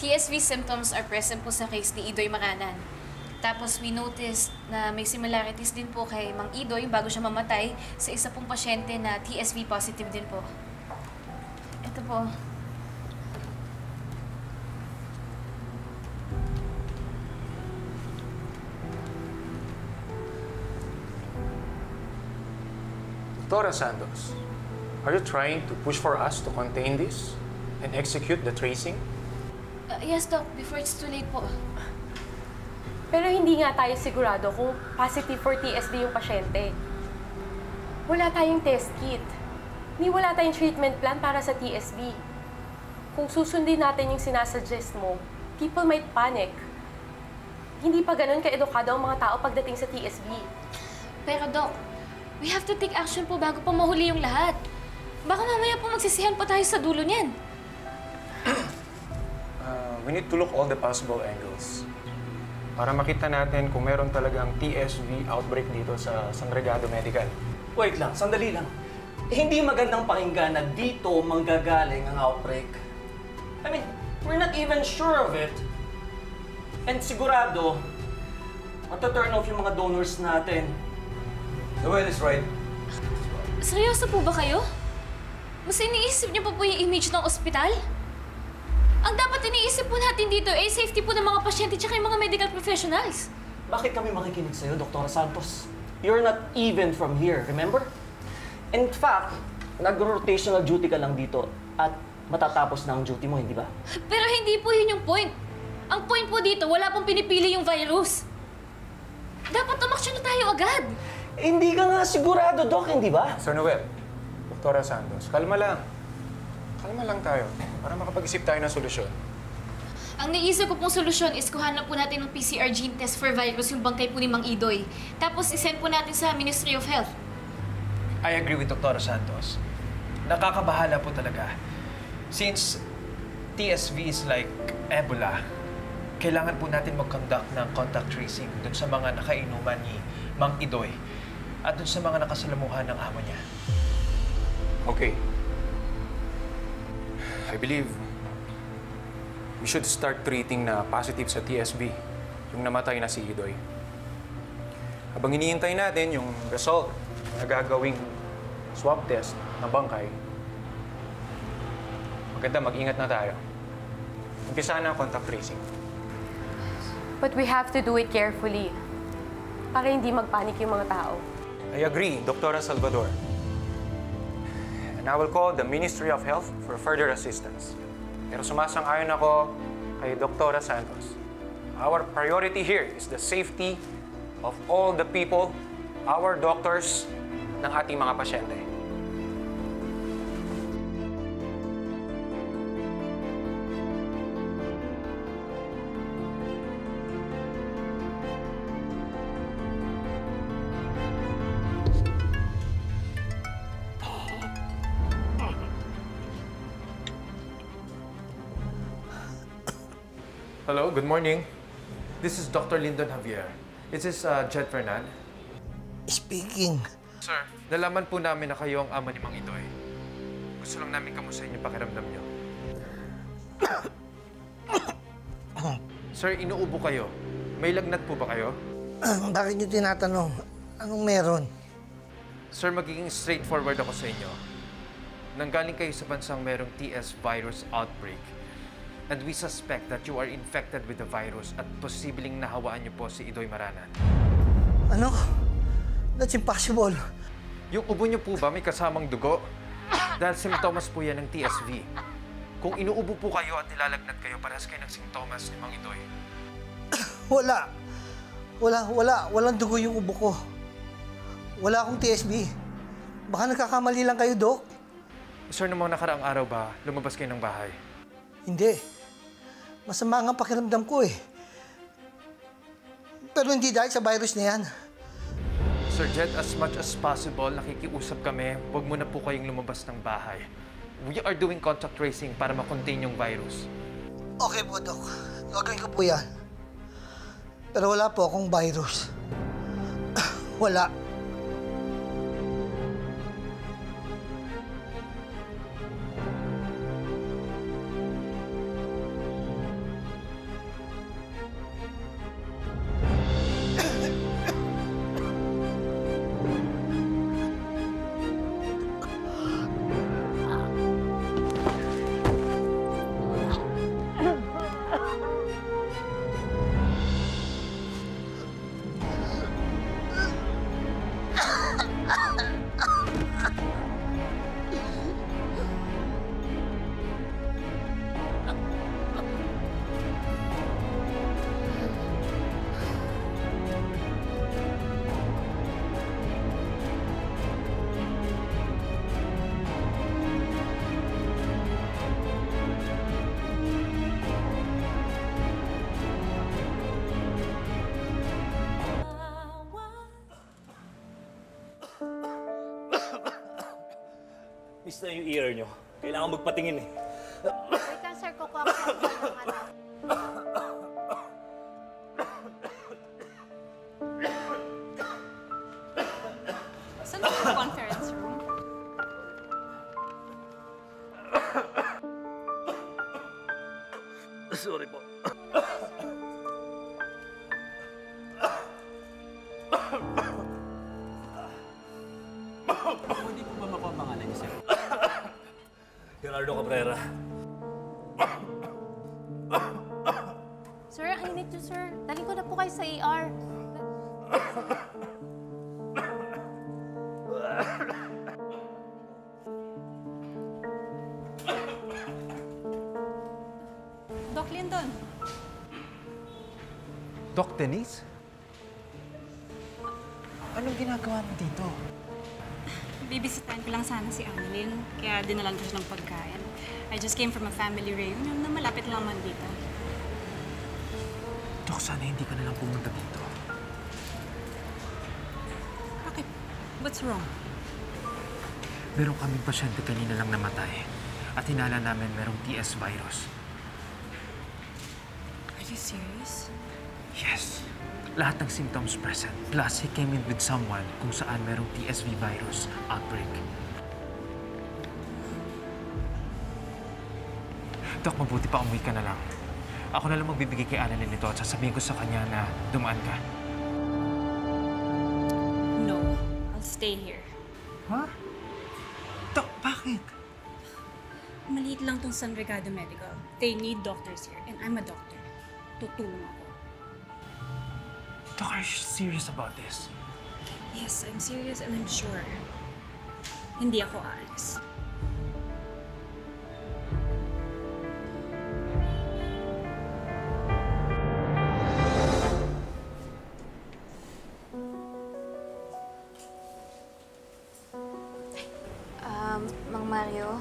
TSV symptoms are present po sa case ni Idoy Maranan. Tapos we noticed na may similarities din po kay Mang Idoy bago siya mamatay sa isa pong pasyente na TSV positive din po. Ito po. Dr. Santos, are you trying to push for us to contain this and execute the tracing? Yes, Doc. Before it's too late po. Pero hindi nga tayo sigurado kung positive for TSD yung pasyente. Wala tayong test kit. Wala tayong treatment plan para sa TSD. Kung susundin natin yung sinasuggest mo, people might panic. Hindi pa ganun ka-edukado ang mga tao pagdating sa TSB. Pero, Doc, we have to take action po bago pa mahuli yung lahat. Baka mamaya po magsisihan pa tayo sa dulo niyan. We need to look all the possible angles para makita natin kung meron talagang TSV outbreak dito sa San Regado Medical. Wait lang, sandali lang. Hindi magandang pakinggan na dito manggagaling ang outbreak. I mean, we're not even sure of it. And sigurado, mata-turn off yung mga donors natin. Noel is right. Seryoso po ba kayo? Mas iniisip niyo pa po yung image ng ospital? Ang dapat iniisip po natin dito ay safety po ng mga pasyente tsaka yung mga medical professionals. Bakit kami makikinig sa'yo, Dr. Santos? You're not even from here, remember? In fact, nag-rotational duty ka lang dito at matatapos na ang duty mo, hindi ba? Pero hindi po yun yung point. Ang point po dito, wala pong pinipili yung virus. Dapat umaksyon na tayo agad. Hindi ka nga sigurado, Doc, hindi ba? Sir Noel, Dr. Santos, kalma lang. Kalma lang tayo para makapag-isip tayo ng solusyon. Ang naisip ko pong solusyon is kuhanan po natin ng PCR gene test for virus yung bangkay po ni Mang Idoy. Tapos isend po natin sa Ministry of Health. I agree with Dr. Santos. Nakakabahala po talaga. Since TSV is like Ebola, kailangan po natin mag-conduct ng contact tracing dun sa mga nakainuman ni Mang Idoy at dun sa mga nakasalamuhan ng amo niya. Okay. I believe we should start treating na positive sa TSB, yung namatay na si Idoy. Habang hinihintay natin yung result na gagawing swab test ng bangkay, maganda mag-ingat na tayo. Umpisa na ang contact tracing. But we have to do it carefully para hindi magpanik yung mga tao. I agree, Dr. Salvador. And I will call the Ministry of Health for further assistance. Pero sumasang-ayon ako kay Dr. Santos. Our priority here is the safety of all the people, our doctors, ng ating mga pasyente. Hello, good morning. This is Dr. Lyndon Javier. Is this Jed Fernan? Speaking. Sir, nalaman po namin na kayo ang ama ni Mang Idoy. Gusto lang namin kamustahin yung pakiramdam niyo. Sir, inuubo kayo. May lagnat po ba kayo? Bakit niyo tinatanong? Anong meron? Sir, magiging straightforward ako sa inyo. Nanggaling kayo sa bansang merong TS virus outbreak. And we suspect that you are infected with the virus at posibleng nahawaan niyo po si Idoy Maranan. Ano? That's impossible. Yung ubo niyo po ba may kasamang dugo? Dahil simptomas po yan ng TSV. Kung inuubo po kayo at nilalagnat kayo, parehas kayo ng simptomas ni Mang Idoy. Walang dugo yung ubo ko. Wala akong TSB. Baka nagkakamali lang kayo, Doc. Sir, noong mga nakaraang araw ba, lumabas kayo ng bahay? Hindi. Masama nga pakiramdam ko eh. Pero hindi dahil sa virus na yan. Sir Jed, as much as possible, nakikiusap kami, huwag muna po kayong lumabas ng bahay. We are doing contact tracing para makontain yung virus. Okay po, Doc. Gagawin ko po yan. Pero wala po akong virus. Wala. Miss na yung ear nyo. Kailangan magpatingin eh. Wait lang, sir. Kukuha ko sa ng ano. Saan po yung conference room? Sorry po. Pwede po ba makuha ang pangalan niyo, sir? Gerardo Cabrera. Sir, I need you, sir. Daling ko na po kayo sa ER. Doc Lyndon. Doc Denise? Anong ginagawa mo dito? Bibisitahin ko lang sana si Annalyn, kaya dinalan ko siya ng pagkain. I just came from a family reunion na malapit lang man dito. Doc, sana hindi ka na lang pumunta dito. Bakit? What's wrong? Meron kaming pasyente kanina lang namatay. At hinala namin merong TS virus. Are you serious? Yes. Lahat ng symptoms present. Plus, he came in with someone kung saan merong TSV virus outbreak. Doc, mabuti pa umuwi ka na lang. Ako na lang magbibigay kay Annalyn nito at sasabihin ko sa kanya na dumaan ka. No. I'll stay here. Ha? Doc, bakit? Maliit lang tong San Ricardo Medical. They need doctors here, and I'm a doctor. Tutulong ako. Doc, are you serious about this? Yes, I'm serious and I'm sure. Hindi ako aalis. Mang Mario,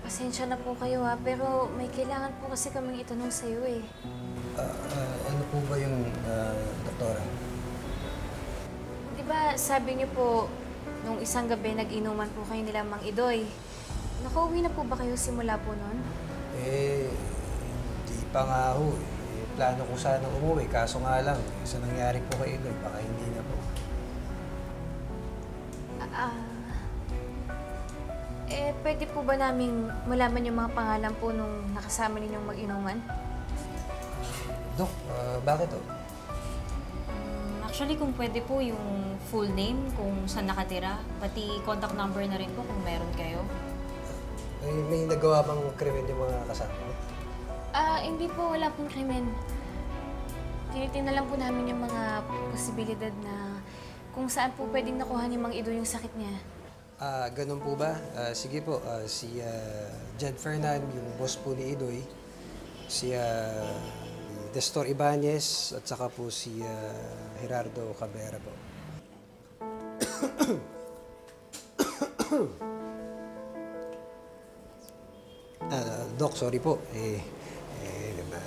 pasensya na po kayo ha, pero may kailangan po kasi kaming itanong sa'yo eh. Ano po ba yung doktora? Di ba sabi niyo po, nung isang gabi nag-inuman po kayo nila Mang Idoy. Nakauwi na po ba kayo simula po nun? Di pa nga ho. Plano ko sana umuwi, kaso nga lang, sa nangyari po kay Iloy, baka hindi na po. Pwede po ba naming malaman yung mga pangalan po nung nakasama ninyong mag-inuman? Dok, bakit o? Actually, kung pwede po yung full name, kung saan nakatira, pati contact number na rin po kung meron kayo. May nagawa bang krimen yung mga kasama mo? Hindi po, wala pong krimen. Tinitingnan lang po namin yung mga posibilidad na kung saan po pwedeng nakuha ni Mang Ido yung sakit niya. Ganun po ba? Sige po, si Jed Fernan, yung boss po ni Idoy, si Destor Ibanez, at saka po si Gerardo Cabrera po. Doc, sorry po.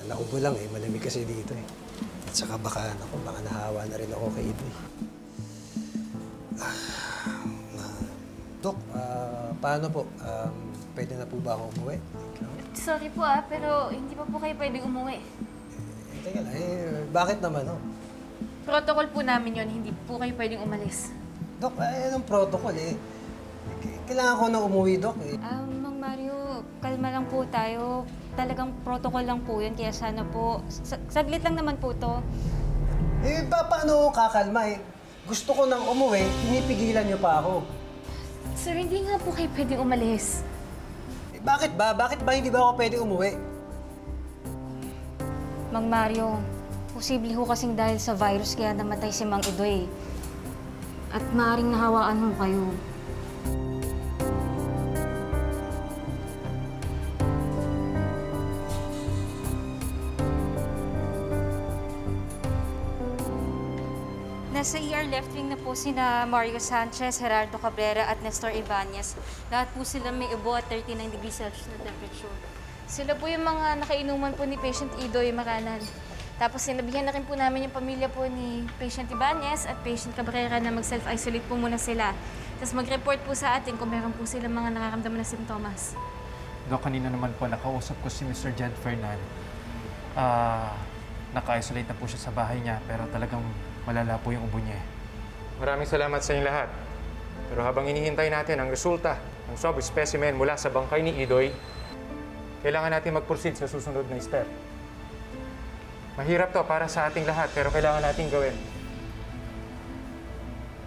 Naubo lang eh. Malamig kasi dito eh. At saka baka nahawa na rin ako kay Idoy. Dok, paano po? Pwede na po ba ako umuwi? Sorry po pero hindi pa po kayo pwedeng umuwi. Teka lang, bakit naman oh? Protocol po namin yon, hindi po kayo pwedeng umalis. Dok, anong protocol eh? Kailangan ko na umuwi, Dok eh. Mang Mario, kalma lang po tayo. Talagang protocol lang po yun, kaya sana po, saglit lang naman po to. Paano ako kakalma eh? Gusto ko nang umuwi, pinipigilan niyo pa ako. Sir, hindi nga po kayo pwedeng umalis. Bakit ba? Bakit ba hindi ba ako pwedeng umuwi? Mang Mario, posible ho kasing dahil sa virus kaya namatay si Mang Idoy. At maaaring nahawaan ho kayo. Nasa ER left wing na po sina Mario Sanchez, Gerardo Cabrera at Nestor Ibanez. Lahat po sila may ubo at 39 degrees Celsius na temperature. Sila po yung mga nakainuman po ni patient Idoy Maranan. Tapos sinabihan na rin po namin yung pamilya po ni patient Ibanez at patient Cabrera na mag-self-isolate po muna sila. Tapos mag-report po sa atin kung meron po silang mga nakaramdaman na simptomas. Dok, kanina naman po nakausap ko si Mr. Jed Fernan. Naka-isolate na po siya sa bahay niya, pero talagang malala po yung ubo niya. Maraming salamat sa inyong lahat. Pero habang inihintay natin ang resulta ng swab specimen mula sa bangkay ni Idoy, kailangan natin mag-proceed sa susunod na step. Mahirap to para sa ating lahat, pero kailangan natin gawin.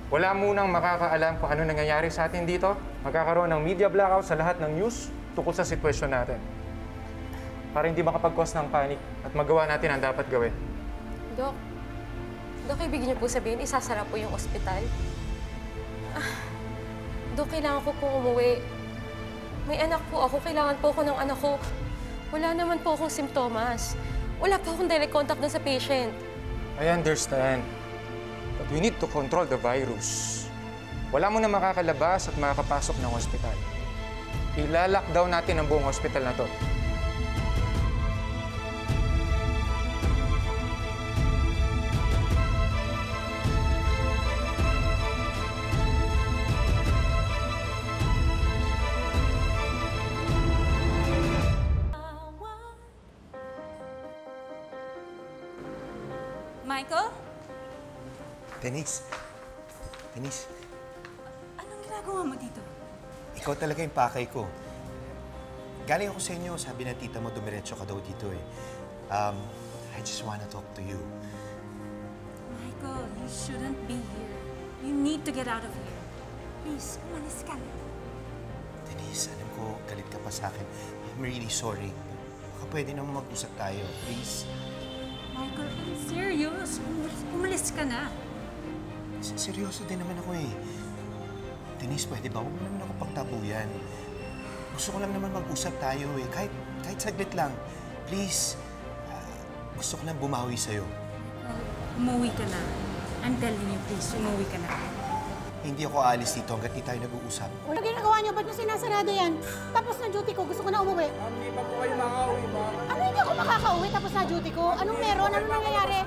Wala munang makakaalam kung ano nangyayari sa atin dito. Magkakaroon ng media blackout sa lahat ng news tungkol sa sitwasyon natin. Para hindi makapag-cause ng panic at magawa natin ang dapat gawin. Dok, ibig niyo po sabihin, isasara po yung ospital? Dok, kailangan ko pong umuwi. May anak po ako, kailangan po ako ng anak ko. Wala naman po akong simptomas. Wala po akong direct contact dun sa patient. I understand. But we need to control the virus. Wala mo na makakalabas at makakapasok ng ospital. Ila-lockdown natin ang buong ospital na to. Michael? Denise. Anong ginagawa mo dito? Ikaw talaga yung pakay ko. Galing ako sa inyo, sabi ng tita mo, dumiretso ka daw dito eh. I just wanna talk to you. Michael, you shouldn't be here. You need to get out of here. Please, umalis ka na. Denise, alam ko, galit ka pa sa akin. I'm really sorry. Baka pwede naman mag-usap tayo, please. Michael, I'm serious. Umalis ka na. Seryoso din naman ako eh. Denise, pwede ba? Huwag mo naman ako pagtabuyan. Gusto ko lang naman mag-usap tayo eh. Kahit saglit lang. Please. Gusto ko lang bumawi sa'yo. Umuwi ka na. I'm telling you, please, umuwi ka na. Hindi ako aalis dito hanggat di tayo nag-uusap. Ano ginagawa niyo? Ba't niyo sinasarado yan? Tapos na duty ko, gusto ko na umuwi. Hindi pa po kayo makauwi, ma'am. Ano hindi ako makakauwi tapos na duty ko? Anong meron? Anong nangyayari?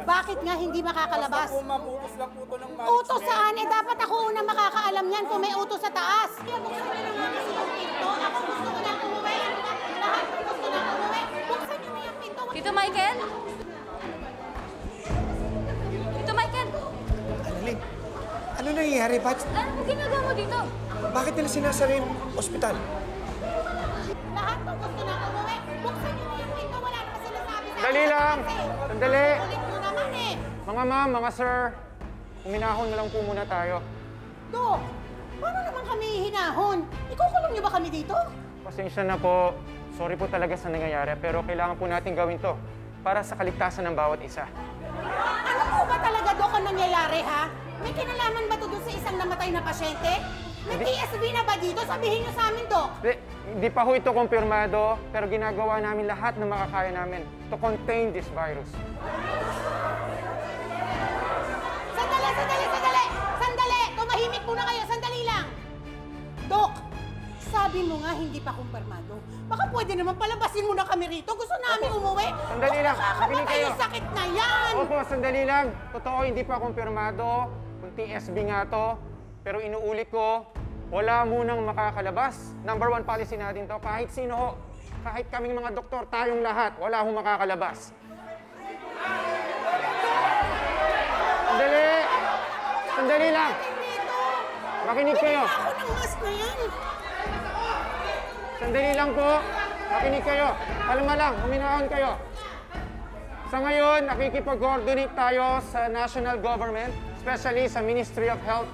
Bakit nga hindi makakalabas? Basta po, ma'am, utos lang po ito ng management. Utos saan? Eh dapat ako unang makakaalam yan kung may utos sa taas. Kaya buksan niyo na nga kasi yung pinto. Ako gusto ko na umuwi. Lahat ko gusto na umuwi. Buksan niyo na yung pinto. Tito Michael? Tito Michael? Annalyn, ano nangyayari? Ano po ginagawa mo dito? Bakit nila sinasara yung ospital? Lahat ko gusto na umuwi. Buksan niyo na yung pinto. Wala naman sinasabi sa Sandali lang! Sandali! Ulit mo naman eh. Mga ma'am, mga sir, uminahon na lang po muna tayo. Dok, paano naman kami hinahon? Ikukulong niyo ba kami dito? Pasensya na po. Sorry po talaga sa nangyayari, pero kailangan po natin gawin to para sa kaligtasan ng bawat isa. Ano po ba talaga, Dok, ang nangyayari, ha? May kinalaman ba ito doon sa isang namatay na pasyente? May TSB na ba dito? Sabihin niyo sa amin, Dok. Hindi pa ho ito kumpirmado, pero ginagawa namin lahat na makakaya namin to contain this virus. Sandali! Tumahimik muna kayo. Sandali lang. Dok, sabi mo nga hindi pa kumpirmado. Baka pwede naman palabasin mo na kami rito. Gusto namin umuwi. Sandali lang. Nakakamatay yung sakit na yan. Opo, sandali lang. Totoo, hindi pa kumpirmado. Kung TSB nga to. Pero inuulit ko, wala munang makakalabas. Number 1 policy natin to. Kahit sino ho. Kahit kaming mga doktor, tayong lahat, wala hong makakalabas. Sandali! Sandali lang! Makinig kayo! Ako ng mask na yan. Sandali lang po. Makinig kayo. Kalma lang. Huminahon kayo. Sa ngayon, nakikipag-coordinate tayo sa national government, especially sa Ministry of Health,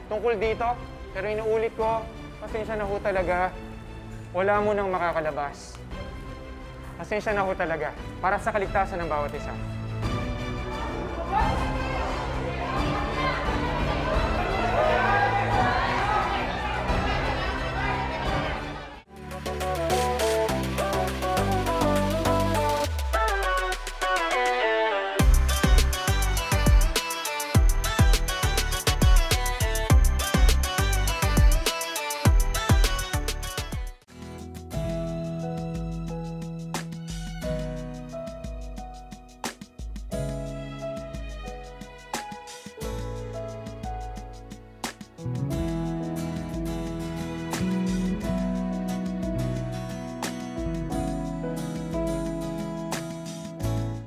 tungkol dito. Pero inuulit ko, pasensya na ho talaga. Wala mo nang makakalabas. Pasensya na ho talaga. Para sa kaligtasan ng bawat isa.